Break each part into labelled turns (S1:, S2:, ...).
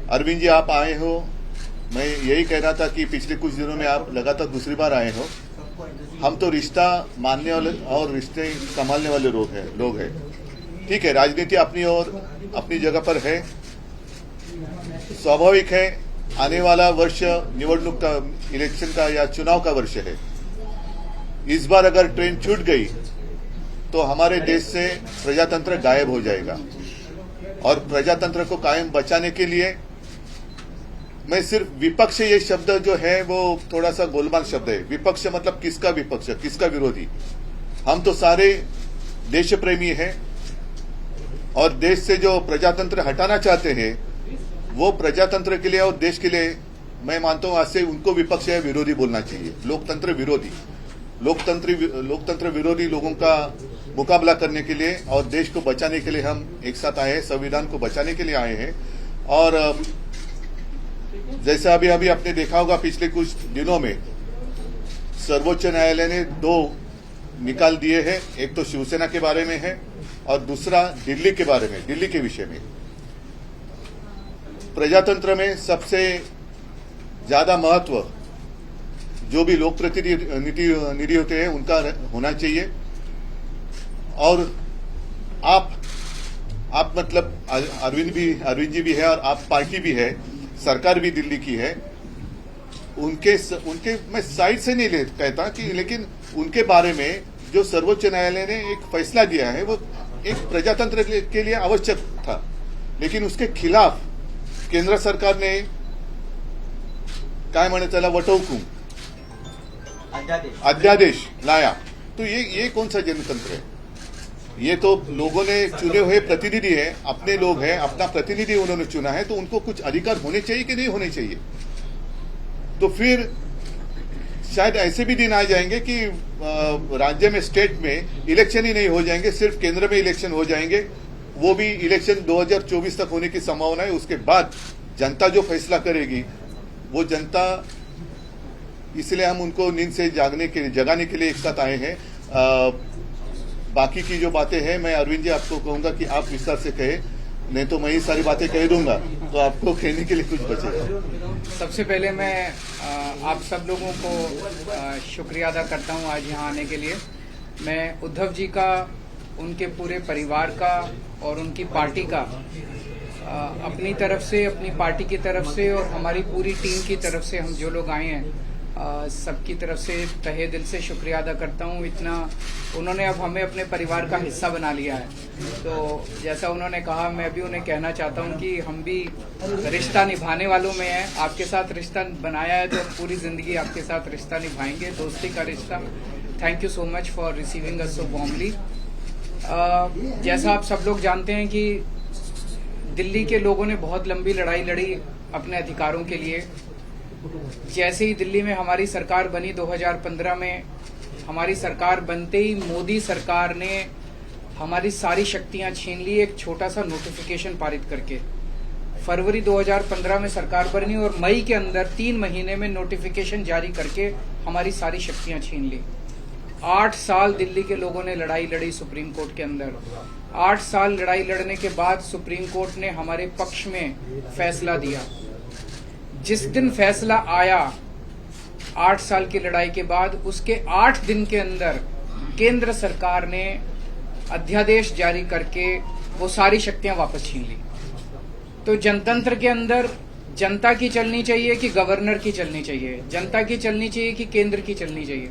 S1: अरविंद जी आप आए हो, मैं यही कह रहा था कि पिछले कुछ दिनों में आप लगातार दूसरी बार आए हो। हम तो रिश्ता मानने वाले और रिश्ते संभालने वाले लोग हैं। ठीक है, राजनीति अपनी और अपनी जगह पर है, स्वाभाविक है। आने वाला वर्ष निवडणूक का, इलेक्शन का या चुनाव का वर्ष है। इस बार अगर ट्रेन छूट गई तो हमारे देश से प्रजातंत्र गायब हो जाएगा, और प्रजातंत्र को कायम बचाने के लिए मैं सिर्फ विपक्ष, ये शब्द जो है वो थोड़ा सा गोलमाल शब्द है। विपक्ष मतलब किसका विपक्ष, किसका विरोधी? हम तो सारे देश प्रेमी हैं, और देश से जो प्रजातंत्र हटाना चाहते हैं वो प्रजातंत्र के लिए और देश के लिए मैं मानता हूं आज से उनको विपक्ष या विरोधी बोलना चाहिए। लोकतंत्र विरोधी, लोकतंत्र विरोधी लोगों का मुकाबला करने के लिए और देश को बचाने के लिए हम एक साथ आए हैं, संविधान को बचाने के लिए आए हैं। और जैसा अभी आपने देखा होगा, पिछले कुछ दिनों में सर्वोच्च न्यायालय ने 2 निकाल दिए हैं। एक तो शिवसेना के बारे में है और दूसरा दिल्ली के बारे में, दिल्ली के विषय में। प्रजातंत्र में सबसे ज्यादा महत्व जो भी लोक प्रतिनिधि होते हैं उनका होना चाहिए। और आप मतलब अरविंद जी भी है, और आप पार्टी भी है, सरकार भी दिल्ली की है। उनके मैं साइड से नहीं कहता कि, लेकिन उनके बारे में जो सर्वोच्च न्यायालय ने एक फैसला दिया है वो एक प्रजातंत्र के लिए आवश्यक था, लेकिन उसके खिलाफ केंद्र सरकार ने काय म्हणे त्याला वटहुकूम, अध्यादेश लाया। तो ये कौन सा जनतंत्र है? ये तो लोगों ने चुने हुए प्रतिनिधि है, अपने लोग हैं, अपना प्रतिनिधि उन्होंने चुना है, तो उनको कुछ अधिकार होने चाहिए कि नहीं होने चाहिए? तो फिर शायद ऐसे भी दिन आ जाएंगे कि राज्य में, स्टेट में इलेक्शन ही नहीं हो जाएंगे, सिर्फ केंद्र में इलेक्शन हो जाएंगे। वो भी इलेक्शन 2024 तक होने की संभावना है। उसके बाद जनता जो फैसला करेगी वो जनता, इसलिए हम उनको नींद से जगाने के लिए एक साथ आए हैं। बाकी की जो बातें हैं मैं अरविंद जी आपको कहूंगा कि आप विस्तार से कहे, नहीं तो मैं ही सारी बातें कह दूंगा तो आपको कहने के लिए कुछ बचेगा।
S2: सबसे पहले मैं आप सब लोगों को शुक्रिया अदा करता हूं आज यहां आने के लिए। मैं उद्धव जी का, उनके पूरे परिवार का और उनकी पार्टी का अपनी तरफ से, अपनी पार्टी की तरफ से और हमारी पूरी टीम की तरफ से, हम जो लोग आए हैं सबकी तरफ से तहे दिल से शुक्रिया अदा करता हूं। इतना उन्होंने अब हमें अपने परिवार का हिस्सा बना लिया है। तो जैसा उन्होंने कहा, मैं भी उन्हें कहना चाहता हूं कि हम भी रिश्ता निभाने वालों में हैं। आपके साथ रिश्ता बनाया है तो पूरी जिंदगी आपके साथ रिश्ता निभाएंगे, दोस्ती का रिश्ता। Thank you so much for receiving us so warmly. जैसा आप सब लोग जानते हैं कि दिल्ली के लोगों ने बहुत लंबी लड़ाई लड़ी अपने अधिकारों के लिए। जैसे ही दिल्ली में हमारी सरकार बनी 2015 में, हमारी सरकार बनते ही मोदी सरकार ने हमारी सारी शक्तियां छीन ली एक छोटा सा नोटिफिकेशन पारित करके। फरवरी 2015 में सरकार बनी और मई के अंदर 3 महीने में नोटिफिकेशन जारी करके हमारी सारी शक्तियां छीन ली। 8 साल दिल्ली के लोगों ने लड़ाई लड़ी सुप्रीम कोर्ट के अंदर। 8 साल लड़ाई लड़ने के बाद सुप्रीम कोर्ट ने हमारे पक्ष में फैसला दिया। जिस दिन फैसला आया 8 साल की लड़ाई के बाद, उसके 8 दिन के अंदर केंद्र सरकार ने अध्यादेश जारी करके वो सारी शक्तियां वापस छीन ली। तो जनतंत्र के अंदर जनता की चलनी चाहिए कि गवर्नर की चलनी चाहिए? जनता की चलनी चाहिए कि केंद्र की चलनी चाहिए?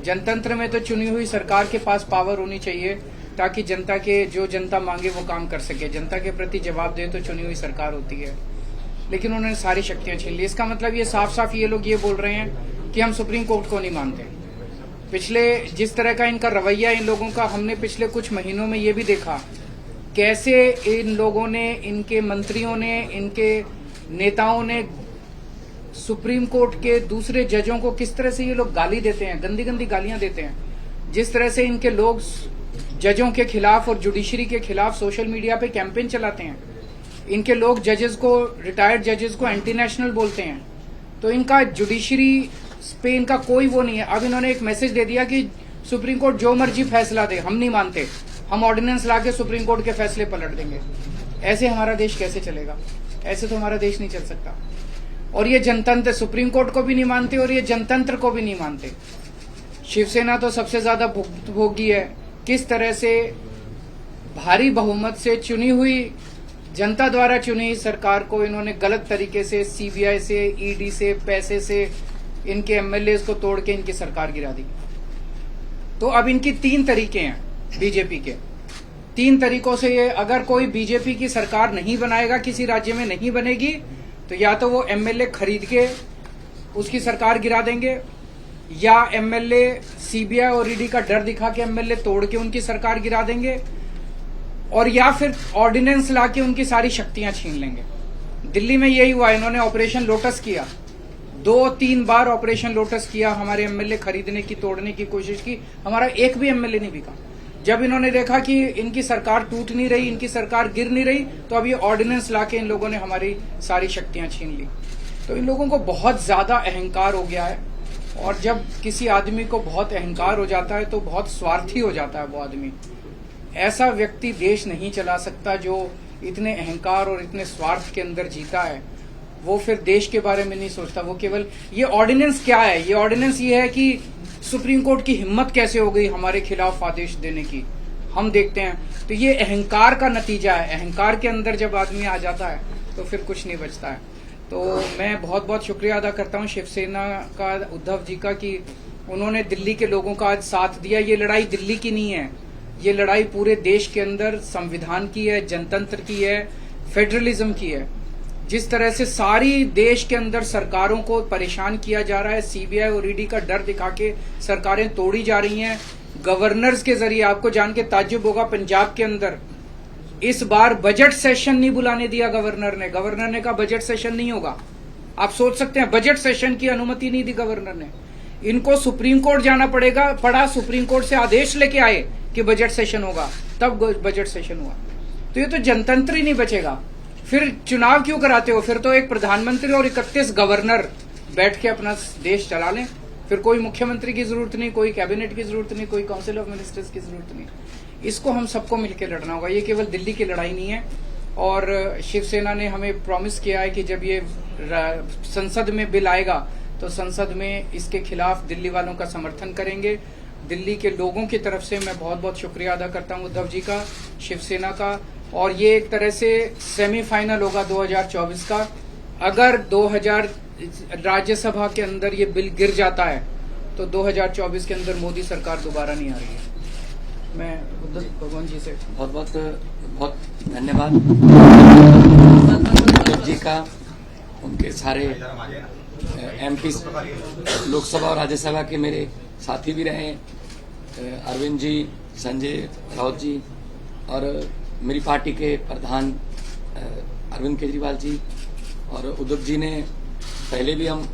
S2: जनतंत्र में तो चुनी हुई सरकार के पास पावर होनी चाहिए ताकि जनता के जो जनता मांगे वो काम कर सके, जनता के प्रति जवाब दे तो चुनी हुई सरकार होती है। लेकिन उन्होंने सारी शक्तियां छीन ली। इसका मतलब ये साफ साफ ये लोग ये बोल रहे हैं कि हम सुप्रीम कोर्ट को नहीं मानते। पिछले जिस तरह का इनका रवैया इन लोगों का, हमने पिछले कुछ महीनों में ये भी देखा कैसे इन लोगों ने, इनके मंत्रियों ने, इनके नेताओं ने सुप्रीम कोर्ट के दूसरे जजों को किस तरह से ये लोग गाली देते हैं, गंदी गंदी गालियां देते हैं। जिस तरह से इनके लोग जजों के खिलाफ और जुडिशरी के खिलाफ सोशल मीडिया पे कैंपेन चलाते हैं। इनके लोग जजेस को, रिटायर्ड जजेस को एंटी नेशनल बोलते हैं। तो इनका जुडिशरी पे इनका कोई वो नहीं है। अब इन्होंने एक मैसेज दे दिया कि सुप्रीम कोर्ट जो मर्जी फैसला दे, हम नहीं मानते, हम ऑर्डिनेंस लाके सुप्रीम कोर्ट के फैसले पलट देंगे। ऐसे हमारा देश कैसे चलेगा? ऐसे तो हमारा देश नहीं चल सकता। और ये जनतंत्र सुप्रीम कोर्ट को भी नहीं मानते और ये जनतंत्र को भी नहीं मानते। शिवसेना तो सबसे ज्यादा भुक्तभोगी है। किस तरह से भारी बहुमत से चुनी हुई, जनता द्वारा चुनी सरकार को इन्होंने गलत तरीके से सीबीआई से, ईडी से, पैसे से इनके एमएलए को तोड़ के इनकी सरकार गिरा दी। तो अब इनकी 3 तरीके हैं बीजेपी के। 3 तरीकों से ये, अगर कोई बीजेपी की सरकार नहीं बनाएगा, किसी राज्य में नहीं बनेगी, तो या तो वो एमएलए खरीद के उसकी सरकार गिरा देंगे, या एमएलए सीबीआई और ईडी का डर दिखा के एमएलए तोड़ के उनकी सरकार गिरा देंगे, और या फिर ऑर्डिनेंस लाके उनकी सारी शक्तियां छीन लेंगे। दिल्ली में यही हुआ। इन्होंने ऑपरेशन लोटस किया, 2-3 बार ऑपरेशन लोटस किया, हमारे एमएलए खरीदने की, तोड़ने की कोशिश की, हमारा एक भी एमएलए नहीं बिका। जब इन्होंने देखा कि इनकी सरकार टूट नहीं रही, इनकी सरकार गिर नहीं रही, तो अब ये ऑर्डिनेंस लाके इन लोगों ने हमारी सारी शक्तियां छीन ली। तो इन लोगों को बहुत ज्यादा अहंकार हो गया है, और जब किसी आदमी को बहुत अहंकार हो जाता है तो बहुत स्वार्थी हो जाता है वो आदमी। ऐसा व्यक्ति देश नहीं चला सकता जो इतने अहंकार और इतने स्वार्थ के अंदर जीता है। वो फिर देश के बारे में नहीं सोचता, वो केवल, ये ऑर्डिनेंस क्या है? ये ऑर्डिनेंस ये है कि सुप्रीम कोर्ट की हिम्मत कैसे हो गई हमारे खिलाफ आदेश देने की, हम देखते हैं। तो ये अहंकार का नतीजा है। अहंकार के अंदर जब आदमी आ जाता है तो फिर कुछ नहीं बचता है। तो मैं बहुत बहुत शुक्रिया अदा करता हूँ शिवसेना का, उद्धव जी का, कि उन्होंने दिल्ली के लोगों का आज साथ दिया। ये लड़ाई दिल्ली की नहीं है, ये लड़ाई पूरे देश के अंदर संविधान की है, जनतंत्र की है, फेडरलिज्म की है। जिस तरह से सारी देश के अंदर सरकारों को परेशान किया जा रहा है, सीबीआई और ईडी का डर दिखा के सरकारें तोड़ी जा रही हैं गवर्नर्स के जरिए। आपको जान के ताज्जुब होगा, पंजाब के अंदर इस बार बजट सेशन नहीं बुलाने दिया गवर्नर ने। गवर्नर ने कहा बजट सेशन नहीं होगा। आप सोच सकते हैं, बजट सेशन की अनुमति नहीं दी गवर्नर ने। इनको सुप्रीम कोर्ट जाना पड़ा, सुप्रीम कोर्ट से आदेश लेके आए कि बजट सेशन होगा, तब बजट सेशन हुआ। तो ये तो जनतंत्र ही नहीं बचेगा। फिर चुनाव क्यों कराते हो? फिर तो एक प्रधानमंत्री और 31 गवर्नर बैठ के अपना देश चला लें। फिर कोई मुख्यमंत्री की जरूरत नहीं, कोई कैबिनेट की जरूरत नहीं, कोई काउंसिल ऑफ मिनिस्टर्स की जरूरत नहीं। इसको हम सबको मिलकर लड़ना होगा। ये केवल दिल्ली की लड़ाई नहीं है। और शिवसेना ने हमें प्रॉमिस किया है कि जब ये संसद में बिल आएगा तो संसद में इसके खिलाफ दिल्ली वालों का समर्थन करेंगे। दिल्ली के लोगों की तरफ से मैं बहुत बहुत शुक्रिया अदा करता हूं उद्धव जी का, शिवसेना का। और ये एक तरह से सेमीफाइनल होगा 2024 का। अगर 2000 राज्यसभा के अंदर ये बिल गिर जाता है तो 2024 के अंदर मोदी सरकार दोबारा नहीं आ रही है। मैं उद्धव भगवान जी से
S3: बहुत धन्यवाद जी का, उनके सारे एमपी लोकसभा और राज्यसभा के मेरे साथी भी रहे, अरविंद जी, संजय राउत जी, और मेरी पार्टी के प्रधान अरविंद केजरीवाल जी, और उद्धव जी ने पहले भी हम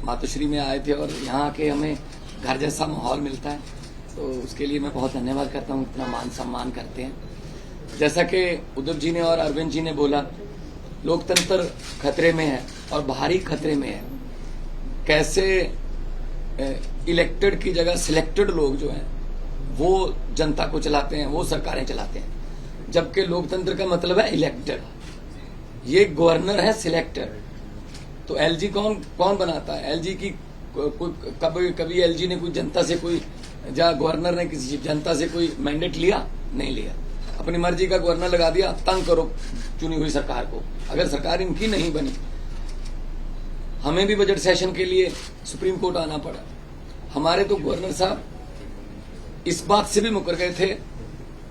S3: मातोश्री में आए थे और यहाँ आके हमें घर जैसा माहौल मिलता है, तो उसके लिए मैं बहुत धन्यवाद करता हूँ। इतना मान सम्मान करते हैं। जैसा कि उद्धव जी ने और अरविंद जी ने बोला, लोकतंत्र खतरे में है और भारी खतरे में है। कैसे इलेक्टेड की जगह सिलेक्टेड लोग जो हैं वो जनता को चलाते हैं, वो सरकारें चलाते हैं, जबकि लोकतंत्र का मतलब है इलेक्टेड। ये गवर्नर है सिलेक्टेड। तो एलजी कौन बनाता है? एलजी की कभी एलजी ने कोई जनता से कोई गवर्नर ने किसी जनता से कोई मैंडेट लिया? नहीं लिया। अपनी मर्जी का गवर्नर लगा दिया, तंग करो चुनी हुई सरकार को। अगर सरकार इनकी नहीं बनी, हमें भी बजट सेशन के लिए सुप्रीम कोर्ट आना पड़ा। हमारे तो गवर्नर साहब इस बात से भी मुकर गए थे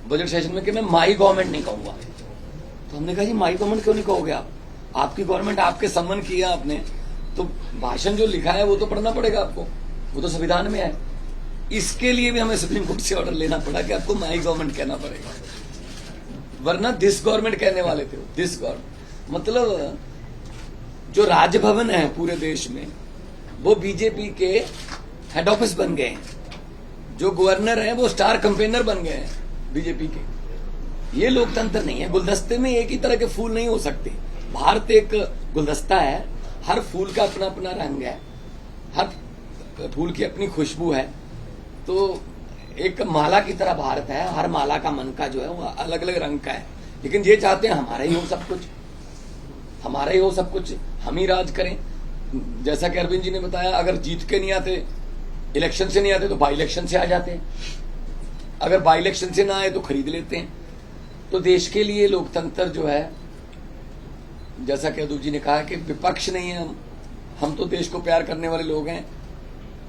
S3: बजट सेशन में कि मैं माई गवर्नमेंट नहीं कहूंगा। तो हमने कहा जी माई गवर्नमेंट क्यों नहीं कहोगे आप? आपकी गवर्नमेंट, आपके सम्मान किया आपने, तो भाषण जो लिखा है वो तो पढ़ना पड़ेगा आपको, वो तो संविधान में है। इसके लिए भी हमें सुप्रीम कोर्ट से ऑर्डर लेना पड़ा कि आपको माई गवर्नमेंट कहना पड़ेगा, वरना दिस गवर्नमेंट कहने वाले थे। दिस गवर्नमेंट मतलब जो राजभवन है पूरे देश में वो बीजेपी के हेड ऑफिस बन गए हैं। जो गवर्नर है वो स्टार कैंपेनर बन गए हैं बीजेपी के। ये लोकतंत्र नहीं है। गुलदस्ते में एक ही तरह के फूल नहीं हो सकते। भारत एक गुलदस्ता है, हर फूल का अपना अपना रंग है, हर फूल की अपनी खुशबू है। तो एक माला की तरह भारत है, हर माला का मन का जो है वो अलग अलग रंग का है। लेकिन ये चाहते हैं हमारा ही हो सब कुछ। हमारा ही हो सब कुछ, हम ही राज करें। जैसा कि अरविंद जी ने बताया, अगर जीत के नहीं आते, इलेक्शन से नहीं आते तो बाई इलेक्शन से आ जाते हैं, अगर बाई इलेक्शन से ना आए तो खरीद लेते हैं। तो देश के लिए लोकतंत्र जो है, जैसा कि अदूप जी ने कहा कि विपक्ष नहीं है हम तो देश को प्यार करने वाले लोग हैं।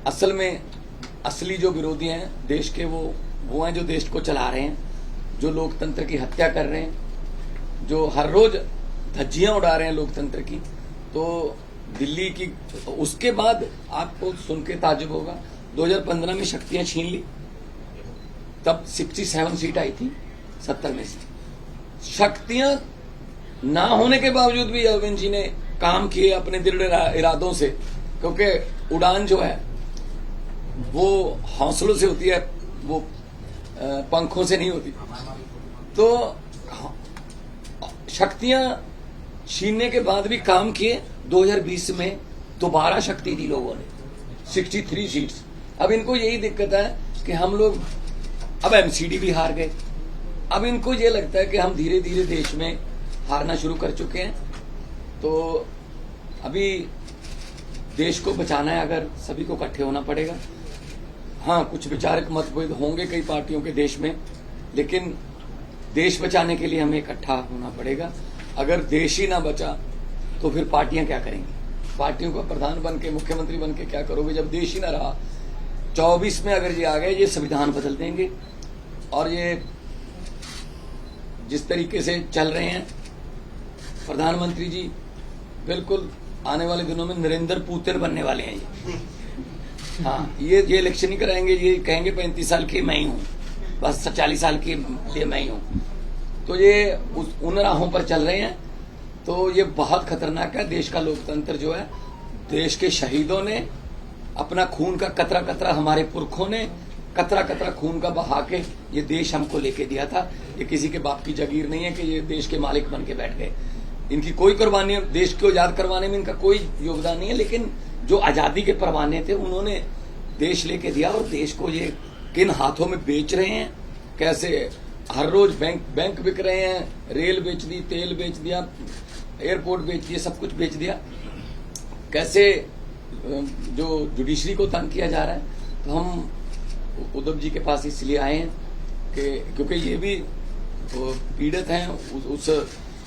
S3: असल में असली जो विरोधी हैं देश के वो हैं जो देश को चला रहे हैं, जो लोकतंत्र की हत्या कर रहे हैं, जो हर रोज धज्जियां उड़ा रहे हैं लोकतंत्र की। तो दिल्ली की, उसके बाद आपको सुन के ताज्जुब होगा, 2015 में शक्तियां छीन ली, तब 67 सीट आई थी 70 में से। शक्तियां ना होने के बावजूद भी अरविंद जी ने काम किए अपने दृढ़ इरादों से, क्योंकि उड़ान जो है वो हौसलों से होती है, वो पंखों से नहीं होती। तो शक्तियां छीनने के बाद भी काम किए। 2020 में दोबारा शक्ति दी लोगों ने, 63 सीट्स। अब इनको यही दिक्कत है कि हम लोग अब एमसीडी भी हार गए। अब इनको ये लगता है कि हम धीरे धीरे देश में हारना शुरू कर चुके हैं। तो अभी देश को बचाना है, अगर सभी को इकट्ठे होना पड़ेगा। हाँ, कुछ विचारक मतभेद होंगे कई पार्टियों के देश में, लेकिन देश बचाने के लिए हमें इकट्ठा होना पड़ेगा। अगर देश ही ना बचा तो फिर पार्टियां क्या करेंगी? पार्टियों का प्रधान बन के, मुख्यमंत्री बन के क्या करोगे जब देश ही ना रहा? 24 में अगर ये आ गए, ये संविधान बदल देंगे। और ये जिस तरीके से चल रहे हैं प्रधानमंत्री जी, बिल्कुल आने वाले दिनों में नरेंद्र पुतिन बनने वाले हैं ये। हाँ, ये इलेक्शन ही कराएंगे, ये कहेंगे 35 साल की मैं ही हूँ, बस 40 साल की लिए मैं ही हूँ। तो ये उन राहों पर चल रहे हैं। तो ये बहुत खतरनाक है। देश का लोकतंत्र जो है, देश के शहीदों ने अपना खून का कतरा कतरा, हमारे पुरखों ने कतरा कतरा खून का बहा के ये देश हमको लेके दिया था। ये किसी के बाप की जागीर नहीं है कि ये देश के मालिक बन के बैठ गए। इनकी कोई कुर्बानी, देश को आजाद करवाने में इनका कोई योगदान नहीं है, लेकिन जो आजादी के परवाने थे उन्होंने देश लेके दिया। और देश को ये किन हाथों में बेच रहे हैं, कैसे हर रोज बैंक बिक रहे हैं, रेल बेच दी, तेल बेच दिया, एयरपोर्ट बेच दिए, सब कुछ बेच दिया। कैसे जो जुडिशरी को तंग किया जा रहा है। तो हम उद्धव जी के पास इसलिए आए हैं कि क्योंकि ये भी पीड़ित हैं उस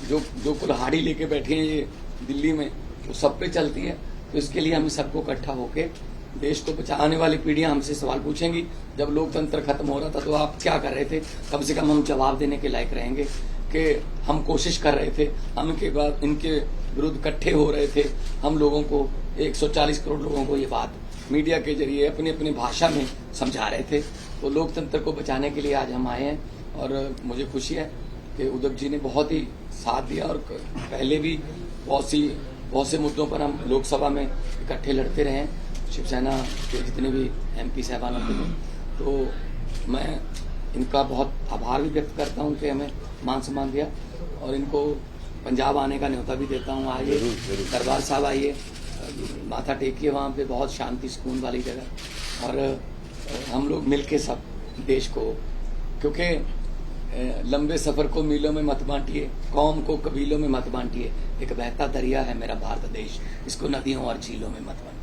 S3: जो कुल्हाड़ी लेके बैठे हैं ये दिल्ली में, वो सब पे चलती है। तो इसके लिए हम सबको इकट्ठा होके देश को बचा। आने वाली पीढ़ियां हमसे सवाल पूछेंगी, जब लोकतंत्र खत्म हो रहा था तो आप क्या कर रहे थे? कम से कम हम जवाब देने के लायक रहेंगे कि हम कोशिश कर रहे थे, हम इनके बाद इनके विरुद्ध इकट्ठे हो रहे थे। हम लोगों को 140 करोड़ लोगों को ये बात मीडिया के जरिए अपनी अपनी भाषा में समझा रहे थे। तो लोकतंत्र को बचाने के लिए आज हम आए हैं। और मुझे खुशी है कि उद्धव जी ने बहुत ही साथ दिया, और पहले भी बहुत से मुद्दों पर हम लोकसभा में इकट्ठे लड़ते रहे हैं, शिवसेना के जितने भी MP साहबान होते हैं। तो मैं इनका बहुत आभार भी व्यक्त करता हूं कि हमें मान सम्मान दिया, और इनको पंजाब आने का न्योता भी देता हूं। आइए दरबार साहब, आइए माथा टेकिए, वहाँ पे बहुत शांति सुकून वाली जगह। और हम लोग मिलके सब देश को, क्योंकि लंबे सफर को मीलों में मत बांटिए, कौम को कबीलों में मत बांटिए। एक बहता दरिया है मेरा भारत देश, इसको नदियों और झीलों में मत बांटिए।